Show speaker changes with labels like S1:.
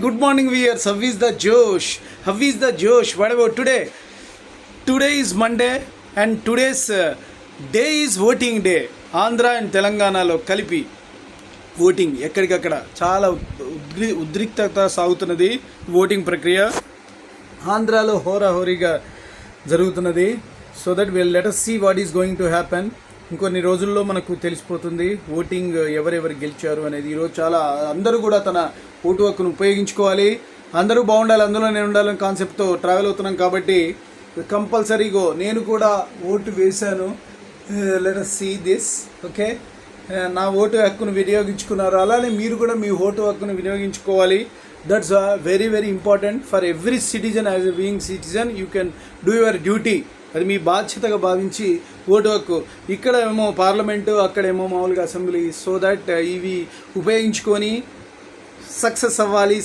S1: good morning viewers. How is the Josh? How is the Josh? What about today? Today is Monday and today's day is voting day. Andhra and తెలంగాణలో కలిపి voting ఎక్కడికక్కడ చాలా ఉద్రిక్తత సాగుతున్నది. Voting ప్రక్రియ ఆంధ్రాలో హోరాహోరీగా జరుగుతున్నది. So that will let us see what is going to happen. ఇంకొన్ని రోజుల్లో మనకు తెలిసిపోతుంది ఓటింగ్ ఎవరెవరు గెలిచారు అనేది. ఈరోజు చాలా అందరూ కూడా తన ఓటు హక్కును ఉపయోగించుకోవాలి, అందరూ బాగుండాలి, అందులోనే ఉండాలని కాన్సెప్ట్తో ట్రావెల్ అవుతున్నాం. కాబట్టి కంపల్సరీగా నేను కూడా ఓటు వేశాను. Let us see this. Okay, నా ఓటు హక్కును వినియోగించుకున్నారు, అలానే మీరు కూడా మీ ఓటు హక్కును వినియోగించుకోవాలి. That's very very important for every citizen. As a being citizen you can do your duty. అది మీ బాధ్యతగా భావించి ఓటు హక్కు, ఇక్కడ ఏమో పార్లమెంటు, అక్కడేమో మామూలుగా అసెంబ్లీ, సో దట్ ఇవి ఉపయోగించుకొని సక్సెస్ అవ్వాలి.